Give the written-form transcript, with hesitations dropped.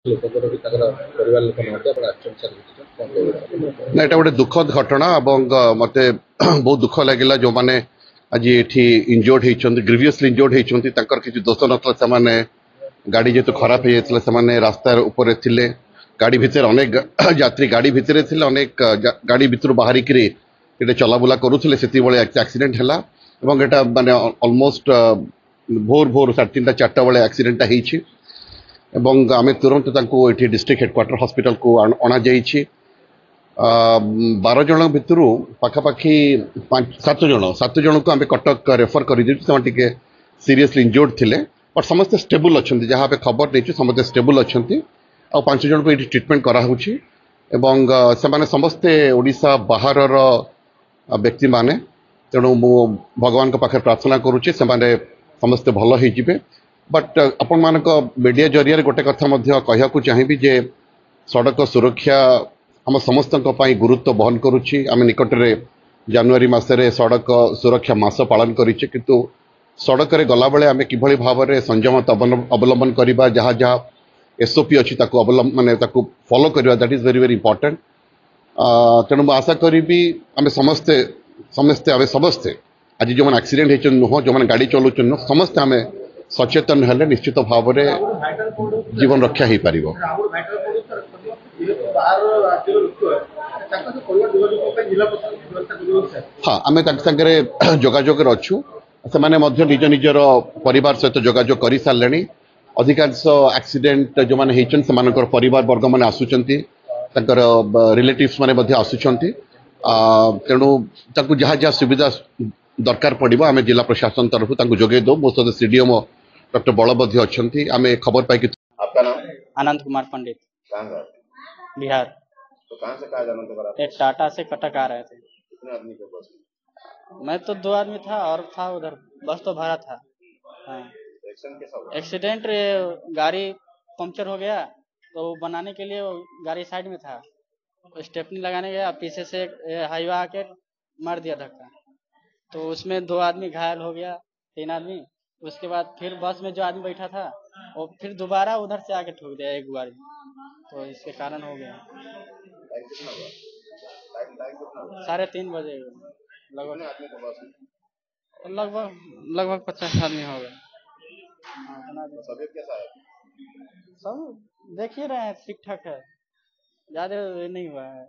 ଲୋକଙ୍କର ବି ତାଙ୍କର ପରିବାର ଲୋକ ନାହାନ୍ତି ଆପଣ ଆକ୍ଚୁଆଲି ସାର୍ କଣ କହିବେ? ନା ଏଇଟା ଗୋଟେ ଦୁଃଖଦ ଘଟଣା ଏବଂ ମତେ ବହୁତ ଦୁଃଖ ଲାଗିଲା ଯୋଉମାନେ ଆଜି ଏଠି ଇଞ୍ଜୋର୍ଡ ହେଇଛନ୍ତି, ଗ୍ରିଭିୟସଲି ଇଞ୍ଜୋର୍ଡ ହେଇଛନ୍ତି, ତାଙ୍କର କିଛି ଦୋଷ ନଥିଲା। ସେମାନେ ଗାଡି ଯେହେତୁ ଖରାପ ହେଇଯାଇଥିଲା ସେମାନେ ରାସ୍ତା ଉପରେ ଥିଲେ, ଗାଡି ଭିତରେ ଅନେକ ଯାତ୍ରୀ ଗାଡି ଭିତରେ ଥିଲେ, ଅନେକ ଗାଡି ଭିତରୁ ବାହାରିକିରି ଏଠି ଚଲାବୁଲା କରୁଥିଲେ, ସେତିକିବେଳେ ଆକ୍ସିଡେଣ୍ଟ ହେଲା ଏବଂ ଏଟା ମାନେ ଅଲମୋଷ୍ଟ ଭୋର 3:30-4ଟା ବେଳେ ଆକ୍ସିଡେଣ୍ଟଟା ହେଇଛି ଏବଂ ଆମେ ତୁରନ୍ତ ତାଙ୍କୁ ଏଠି ଡିଷ୍ଟ୍ରିକ୍ଟ ହେଡକ୍ୱାର୍ଟର ହସ୍ପିଟାଲକୁ ଅଣାଯାଇଛି। 12 ଜଣ ଭିତରୁ ପାଖାପାଖି 7 ଜଣକୁ ଆମେ କଟକ ରେଫର କରିଦେଇଛୁ, ସେମାନେ ଟିକେ ସିରିୟସଲି ଇଞ୍ଜୋର୍ଡ ଥିଲେ, ବଟ୍ ସମସ୍ତେ ଷ୍ଟେବୁଲ ଅଛନ୍ତି, ଯାହା ଆମେ ଖବର ନେଇଛୁ ସମସ୍ତେ ଷ୍ଟେବୁଲ ଅଛନ୍ତି। ଆଉ 5 ଜଣଙ୍କୁ ଏଠି ଟ୍ରିଟମେଣ୍ଟ କରାହେଉଛି ଏବଂ ସେମାନେ ସମସ୍ତେ ଓଡ଼ିଶା ବାହାରର ବ୍ୟକ୍ତିମାନେ, ତେଣୁ ମୁଁ ଭଗବାନଙ୍କ ପାଖରେ ପ୍ରାର୍ଥନା କରୁଛି ସେମାନେ ସମସ୍ତେ ଭଲ ହେଇଯିବେ। ବଟ୍ ଆପଣମାନଙ୍କ ମିଡ଼ିଆ ଜରିଆରେ ଗୋଟେ କଥା ମଧ୍ୟ କହିବାକୁ ଚାହିଁବି ଯେ ସଡ଼କ ସୁରକ୍ଷା ଆମ ସମସ୍ତଙ୍କ ପାଇଁ ଗୁରୁତ୍ୱ ବହନ କରୁଛି। ଆମେ ନିକଟରେ ଜାନୁଆରୀ ମାସରେ ସଡ଼କ ସୁରକ୍ଷା ମାସ ପାଳନ କରିଛେ, କିନ୍ତୁ ସଡ଼କରେ ଗଲାବେଳେ ଆମେ କିଭଳି ଭାବରେ ସଂଯମତା ଅବଲମ୍ବନ କରିବା, ଯାହା ଯାହା ଏସ୍ଓପି ଅଛି ତାକୁ ତାକୁ ଫଲୋ କରିବା, that is very very important. ତେଣୁ ମୁଁ ଆଶା କରିବି ଆମେ ସମସ୍ତେ ଆଜି ଯେଉଁମାନେ ଆକ୍ସିଡେଣ୍ଟ ହେଇଛନ୍ତି ନୁହଁ, ଯେଉଁମାନେ ଗାଡ଼ି ଚଲାଉଛନ୍ତି ନୁହଁ, ସମସ୍ତେ ଆମେ ସଚେତନ ହେଲେ ନିଶ୍ଚିତ ଭାବରେ ଜୀବନ ରକ୍ଷା ହେଇପାରିବ। ହଁ, ଆମେ ତାଙ୍କ ସାଙ୍ଗରେ ଯୋଗାଯୋଗରେ ଅଛୁ, ସେମାନେ ମଧ୍ୟ ନିଜ ନିଜର ପରିବାର ସହିତ ଯୋଗାଯୋଗ କରିସାରିଲେଣି। ଅଧିକାଂଶ ଆକ୍ସିଡେଣ୍ଟ ଯେଉଁମାନେ ହେଇଛନ୍ତି ସେମାନଙ୍କର ପରିବାର ବର୍ଗମାନେ ଆସୁଛନ୍ତି, ତାଙ୍କର ରିଲେଟିଭ୍ସ ମାନେ ମଧ୍ୟ ଆସୁଛନ୍ତି। ତେଣୁ ତାଙ୍କୁ ଯାହା ଯାହା ସୁବିଧା ଦରକାର ପଡ଼ିବ ଆମେ ଜିଲ୍ଲା प्रशासन तरफ तांको जोगे दो। मो सहित सीडीएम डॉक्टर बल ମଧ୍ୟ ଅଛନ୍ତି। ଆମେ खबर पाई कि आपका नाम? आनंद कुमार पंडित, कहाँ का? बिहार। तो कहाँ से कहाँ जाना था आप? एक टाटा से कटक आ रहे थे। कितने आदमी थे बस में? मैं तो 2 आदमी था और था उधर, बस तो भरा था। हाँ। एक्सीडेंट कैसा हुआ? एक्सीडेंट गाड़ी पंक्चर हो गया, तो बनाने के लिए गाड़ी साइड में था, स्टेपनी लगाने गया, पीछे से हाईवा आके मार दिया धक्का, तो उसमें 2 आदमी घायल हो गया, 3 आदमी। उसके बाद फिर बस में जो आदमी बैठा था वो फिर दोबारा उधर से आके ठोक दिया एक गाड़ी, तो इसके कारण हो गया। टाइम कितना हुआ? टाइम कितना हुआ? 3:30 बजे लगभग। कितने आदमी थे बस में? लगभग 50 आदमी हो गए। तबीयत कैसा है? सब देख ही रहे हैं, ठीक ठाक है, ज्यादा नहीं हुआ है।